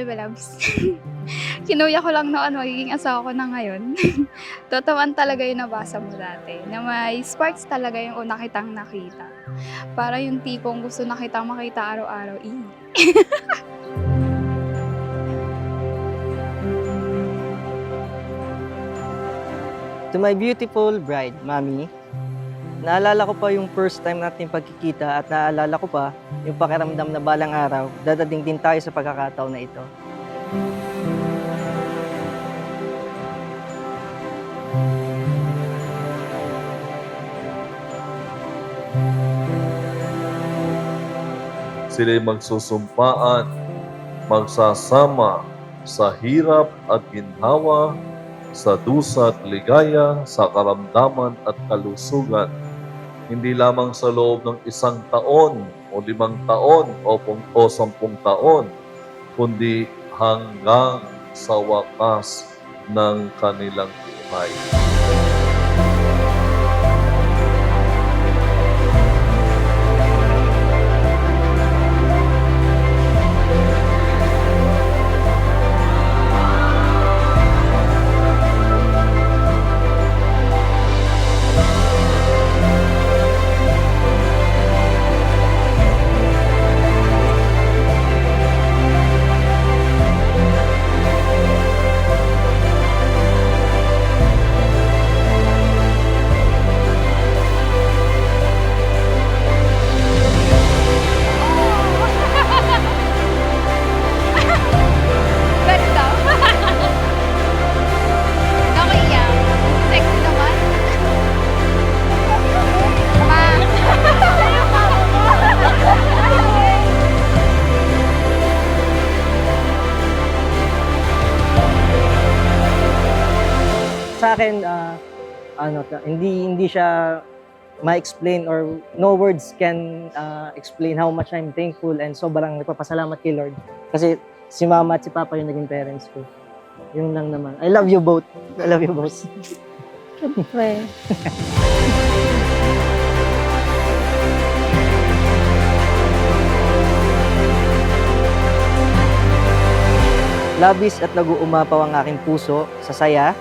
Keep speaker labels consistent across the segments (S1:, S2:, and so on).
S1: Belabs. Kinuya ko lang noon magiging asawa ko na ngayon. Totoo talaga yung nabasa mo dati, na may sparks talaga yung una kitang nakita. Para yung tipong gusto na kitang makita araw-araw, eh.
S2: To my beautiful bride, Mami, naalala ko pa yung first time natin pagkikita at naalala ko pa yung pakiramdam na balang araw, dadating din tayo sa pagkakataon na ito.
S3: Sila'y magsusumpaan, magsasama sa hirap at ginhawa, sa dusa at ligaya, sa karamdaman at kalusugan. Hindi lamang sa loob ng 1 taon o 5 taon o 10 taon, kundi hanggang sa wakas ng kanilang buhay.
S1: Ganda. Nakaiyak. Sexy naman. Ma.
S2: Sa akin, hindi siya ma-explain or no words can explain how much I'm thankful and sobrang nagpapasalamat kay Lord. Kasi si Mama at si Papa yung naging parents ko. Yun lang naman. I love you both. I love you both.
S4: Siyempre.
S2: Labis at nag-uumapaw ang aking puso sa saya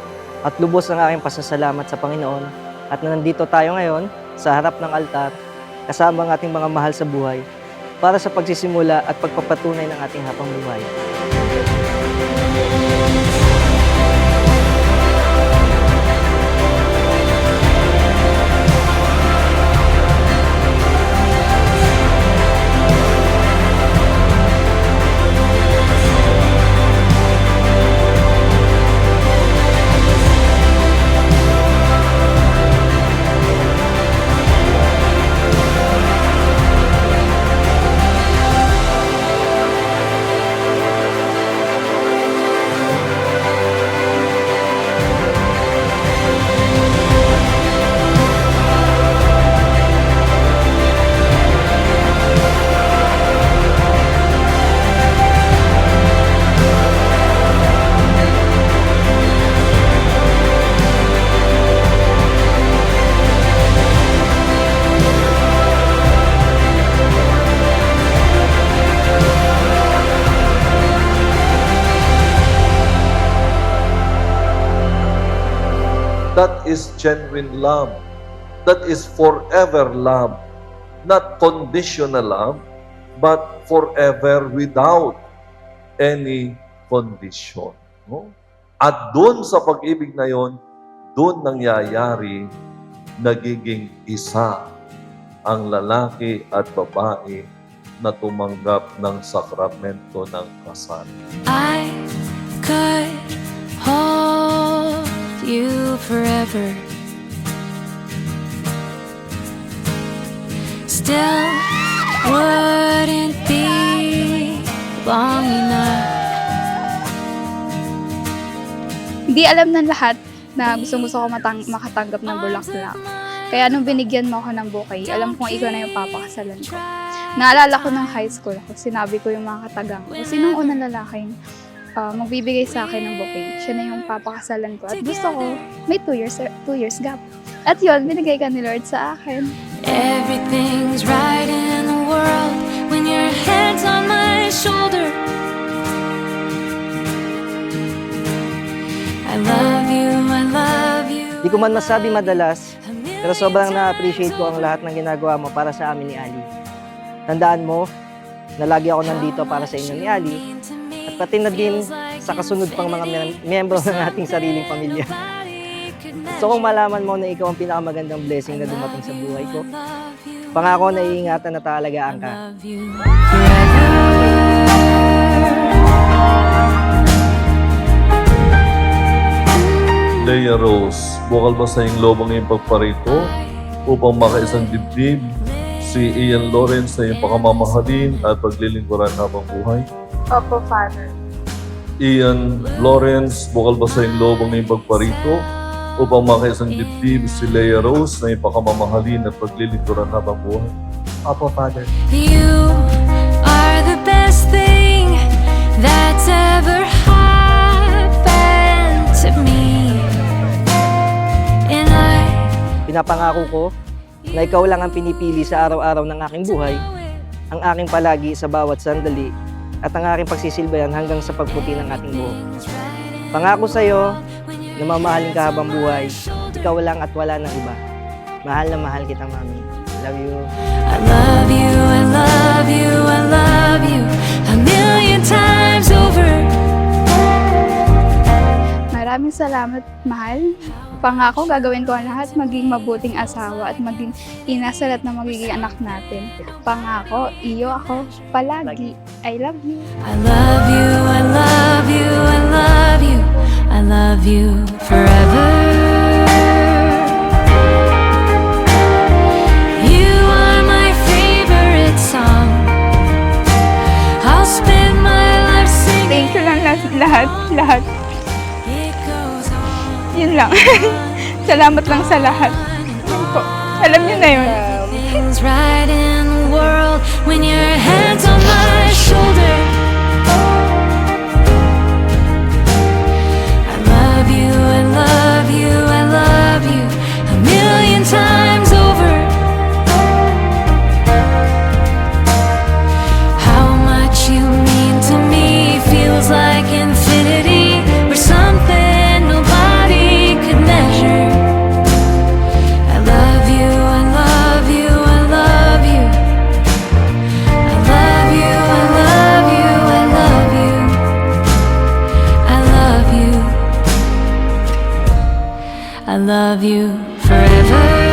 S2: at lubos ang aking pasasalamat sa Panginoon at na nandito tayo ngayon sa harap ng altar kasama ang ating mga mahal sa buhay para sa pagsisimula at pagpapatunay ng ating habang buhay.
S3: That is genuine love. That is forever love. Not conditional love, but forever without any condition. No? At doon sa pag-ibig na yon, doon nangyayari, nagiging isa ang lalaki at babae na tumanggap ng sakramento ng kasal.
S5: I could hold you forever. Still wouldn't be long enough.
S1: Hindi alam ng lahat na gusto ko makatanggap ng bulaklak. Kaya nung binigyan mo ako ng bouquet, alam kong ikaw na yung papakasalan ko. Naalala ko ng high school ako, sinabi ko yung mga katagang ko, sinong unang lalaking magbibigay sa akin ng bouquet? Siya na yung papakasalan ko. At gusto ko, may 2 years gap. At yun, binigay ka ni Lord sa akin.
S5: Everything's right in the world when your head's on my shoulder.
S2: Di ko man masabi madalas, pero sobrang na-appreciate ko ang lahat ng ginagawa mo para sa amin ni Ali. Tandaan mo na lagi ako nandito para sa inyo ni Ali at pati na din sa kasunod pang mga miyembro ng ating sariling pamilya. So kung malaman mo na ikaw ang pinakamagandang blessing na dumating sa buhay ko, pangako na iingatan na talagaan ka.
S5: Love you forever.
S3: Leia Rose, bukal ba sa iyong loob ang iyong pagparito upang makaisang dibdib si Ian Lawrence na iyong pakamamahalin at paglilingkuran habang buhay?
S1: Opo, Father.
S3: Ian Lawrence, bukal ba sa iyong loob ang iyong pagparito upang makaisang dibdib si Leia Rose na iyong pakamamahalin at paglilingkuran habang buhay?
S2: Opo, Father.
S5: You are the best thing that's ever happened to me. And
S2: Pinapangako ko na ikaw lang ang pinipili sa araw-araw ng aking buhay, ang aking palagi sa bawat sandali, at ang aking pagsisilbayan hanggang sa pagputi ng ating buhok. Pangako sa'yo na mamahalin ka habang buhay, ikaw lang at wala nang iba. Mahal na mahal kita, Mami. Love you.
S5: I love you, I love you, I love you a million times over.
S1: Maraming salamat, mahal. Pangako, gagawin ko ang lahat, maging mabuting asawa at maging ina sa lahat na magiging anak natin. Pangako, iyo ako palagi. I love you.
S5: I love you, I love you, I love you, I love you forever. You are my favorite song. I'll spend my life singing.
S1: Thank you lang lahat.
S5: It goes on.
S1: Yun lang. Salamat lang sa lahat. Yun po. Alam niyo na yun.
S5: Things right in the world when your head's on my shoulder. I love you, I love you, I love you a million times over. How much you mean to me feels like infinity or something nobody could measure. I love you, I love you, I love you. I love you, I love you, I love you. I love you. I love you forever.